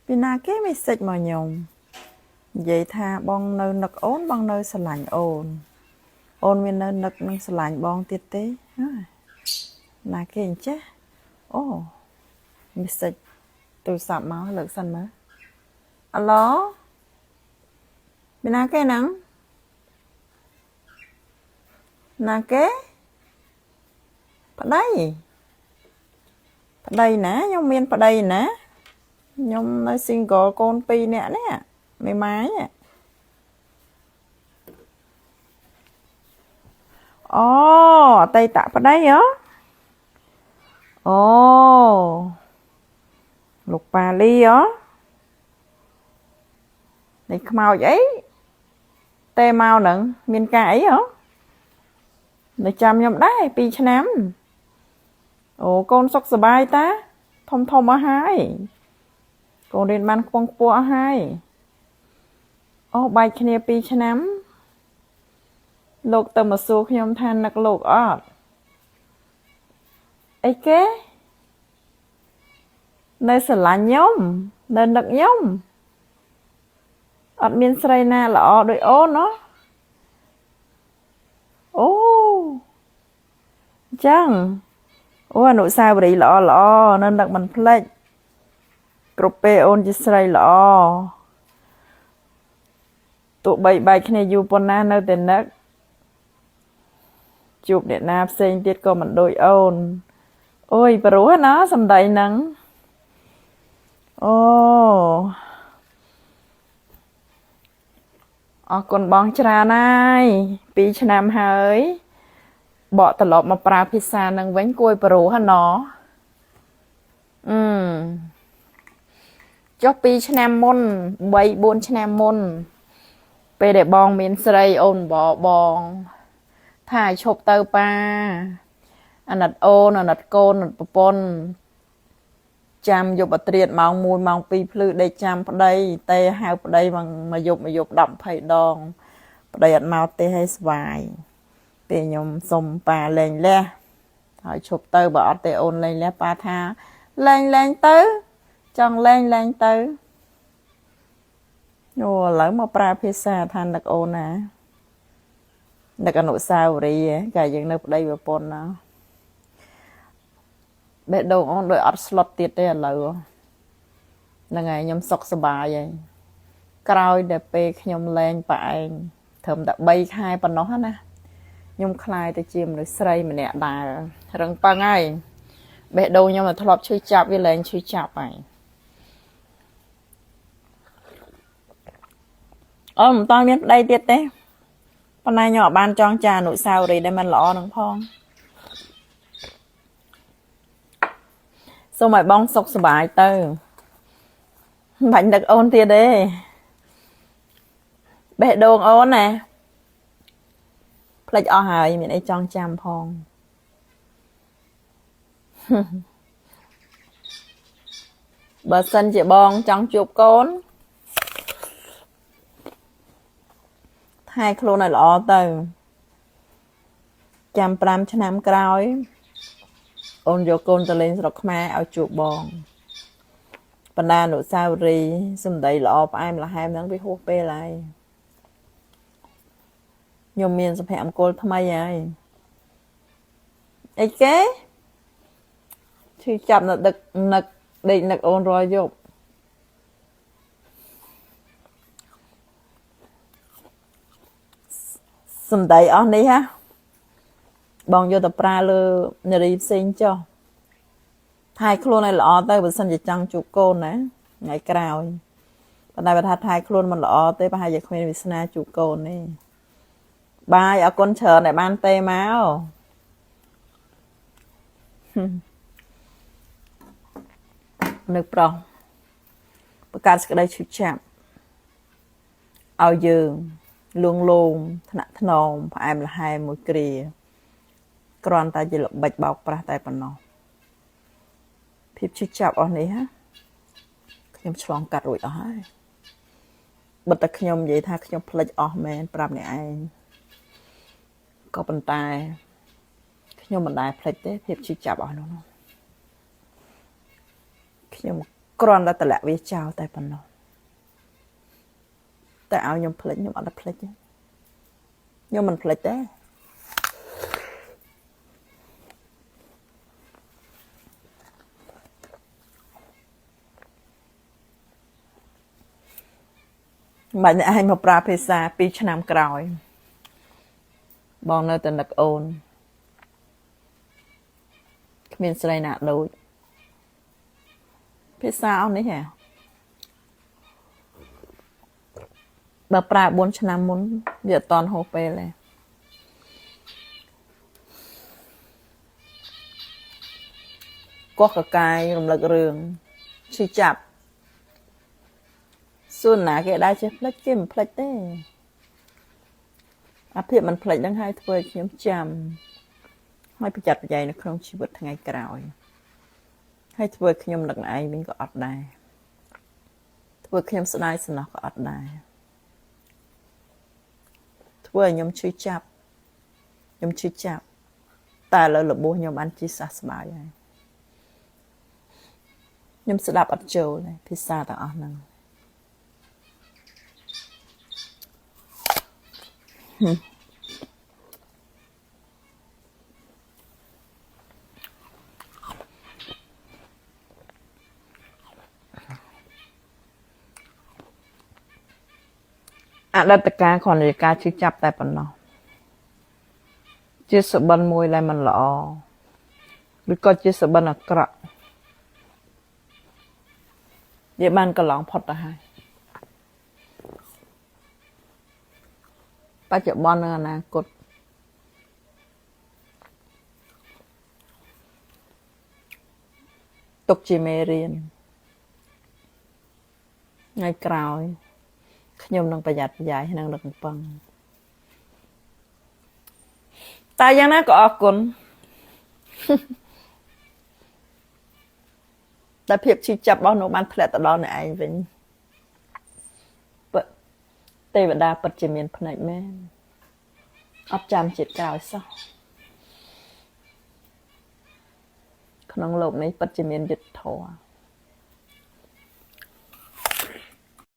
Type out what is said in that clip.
ពីណាគេមិនសិចមកខ្ញុំនិយាយថាបងនៅនឹកអូនបងនៅស្រឡាញ់អូនអូនមាននៅនឹកនឹងស្រឡាញ់បងទៀតទេណាគេអញ្ចេះអូមិនសិចទូរស័ព្ទមកលើកសិនមើលអាឡូពីណាគេហ្នឹងណាគេប្តីណាខ្ញុំមានប្តីណាខ្ញុំនៅ single កូន2នាក់នេះមេម៉ាយអូអតីតប្តីហ៎អូលោកប៉ាលីហ៎នេះខ្មោចអីតែមកហ្នឹងមានការអីហ៎នៅចាំខ្ញុំដែរ2ឆ្នាំអូកូនសុខសប្បាយតាធំអស់ហើយកូនរៀនបានខ្ពង់ខ្ពស់អស់ហើយអូបែកគ្នា2ឆ្នាំលោកទៅមកសួរខ្ញុំថានឹកលោកអត់អីគេនៅស្រឡាញ់ខ្ញុំនៅនឹកខ្ញុំអត់មានស្រីណាល្អដូចអូនណាអូចឹងអូអនុស្សាវរីយ៍ល្អនៅនឹកមិនភ្លេចគ្រប់ពេលអូនជាស្រីល្អទោះបីបែកគ្នាយូរប៉ុណ្ណានៅតែនឹកជួបអ្នកណាផ្សេងទៀតក៏មិនដូចអូនអូយព្រោះណាសំដីហ្នឹងអូអរគុណបងច្រើនហើយ2ឆ្នាំហើយបកត្រឡប់មកប្រើភាសានឹងវិញគួយព្រោះហ៎ណចុះ2ឆ្នាំមុន3-4ឆ្នាំមុនពេលដែលបងមានស្រីអូនបងថាឈប់ទៅប៉ាអាណិតអូនអាណិតកូនអាណិតប្រពន្ធចាំយប់អត្រាតម៉ោង1ម៉ោង2ភ្លឺដេកចាំប្តីតែហៅប្តីមកយប់10-20ដងប្តីអត់មកទេឲ្យស្វាយពេលខ្ញុំសុំប៉ាលែងលះហើយឈប់ទៅបើអត់ទេអូនលែងលះប៉ាថាលែងទៅចង់លែងទៅអូឥឡូវមកប្រើភាសាថានឹកអូនណានឹកអនុស្សាវរីយ៍កាលយើងនៅប្តីប្រពន្ធណាបេះដូងអូនដូចអត់ស្លុតទៀតទេឥឡូវហ្នឹងហើយខ្ញុំសុខសប្បាយហើយក្រោយតែពេលខ្ញុំលែងប៉ាឯងត្រឹមតែ3ខែប៉ុណ្ណោះណាខ្ញុំคลายទៅជាមនុស្សស្រីម្នាក់ដែលរឹងប៉ឹងហើយបេះដូងខ្ញុំធ្លាប់ឈឺចាប់វាលែងឈឺចាប់ហើយអូមិនតមានប្តីទៀតទេប៉ុន្តែខ្ញុំអត់បានចងចាអនុស្សាវរីយ៍ដែលมันល្អនឹងផងសូមឲ្យបងសុខសប្បាយទៅមិនបាច់នឹកអូនទៀតទេបេះដូងអូនណាភ្លេចអស់ហើយមានអីចងចាំផងបើសិនជាបងចង់ជួបកូនថែខ្លួនឲ្យល្អទៅចាំ5ឆ្នាំក្រោយអូនយកកូនទៅលេងស្រុកខ្មែរឲ្យជួបបងបណ្ដាអនុស្សាវរីយ៍សម្ដីល្អផ្អែមល្ហែមហ្នឹងវាហួសពេលហើយខ្ញុំមានសុភមង្គលថ្មីហើយអីគេឈឺចាប់នៅដឹកនឹកដេកនឹកអូនរាល់យប់សម្ដីអស់នេះហ่ะបងយកទៅប្រើលើនារីផ្សេងចុះថែខ្លួនឲ្យល្អទៅបើសិនជាចង់ជួបកូនណាថ្ងៃក្រោយប៉ុន្តែបើថាថែខ្លួនមិនល្អទេប្រហែលជាគ្មានវាសនាជួបកូនទេបាយអរគុណច្រើនដែលបានទេមកនៅប្រុសបង្កើតសេចក្តីឈឺចាប់ឲ្យយើងលួងលោមថ្នាក់ថ្នមផ្អែមល្ហែមមួយគ្រាគ្រាន់តែជាល្បិចបោកប្រាស់តែប៉ុណ្ណោះភាពឈឺចាប់អស់នេះហ៎ខ្ញុំឆ្លងកាត់រួចអស់ហើយបិទតែខ្ញុំនិយាយថាខ្ញុំភ្លេចអស់មែនប្រាប់អ្នកឯងក៏ប៉ុន្តែខ្ញុំមិនដែលភ្លេចទេភាពឈឺចាប់អស់នោះខ្ញុំ គ្រាន់តែតម្លាក់វាចោលតែប៉ុណ្ណោះតែឲ្យខ្ញុំភ្លេចខ្ញុំអត់ភ្លេចខ្ញុំមិនភ្លេចទេមិនឯងមកប្រើភាសា2ឆ្នាំក្រោយបងនៅតែនឹកអូនគ្មានស្រីណាដូចភាសាអស់នេះហ៎បើប្រើ4ឆ្នាំមុនវាអត់តន់ហូរពេលទេកោះកកាយរំលឹករឿងឈឺចាប់សួនណាគេដែរចេះផ្លេចគេមិនផ្លេចទេអាភាពមិនផ្លេចនឹងឲ្យធ្វើឲ្យខ្ញុំចាំហើយប្រយ័ត្នប្រយែងនៅក្នុងជីវិតថ្ងៃក្រោយហើយធ្វើឲ្យខ្ញុំនឹកឯងវិញក៏អត់ដែរធ្វើឲ្យខ្ញុំស្ដាយសំណោះក៏អត់ដែរធ្វើឲ្យខ្ញុំឈឺចាប់តែឥឡូវរបួសខ្ញុំបានជាសះស្បើយហើយខ្ញុំស្ដាប់អត់ចូលទេភាសាទាំងអស់ហ្នឹងអតីតកាលគ្រាន់តែការឈឺចាប់តែប៉ុណ្ណោះជាសបិនមួយដែលមិនល្អឬក៏ជាសបិនអាក្រក់វាបានកន្លងផុតទៅហើយបច្ចុប្បន្ននិងអនាគតទុកជាមេរៀនថ្ងៃក្រោយខ្ញុំនឹងប្រយ័ត្នប្រយែងនឹងរឹងប៉ឹងតែយ៉ាងណាក៏អរគុណតែភាពឈឺចាប់របស់នោះបានធ្លាក់ទៅដល់អ្នកឯងវិញទេវតាពិតជាមានភ្នែកមែនអត់ចាំជាតិក្រោយសោះក្នុងโลกនេះពិតជាមានយុត្តិធម៌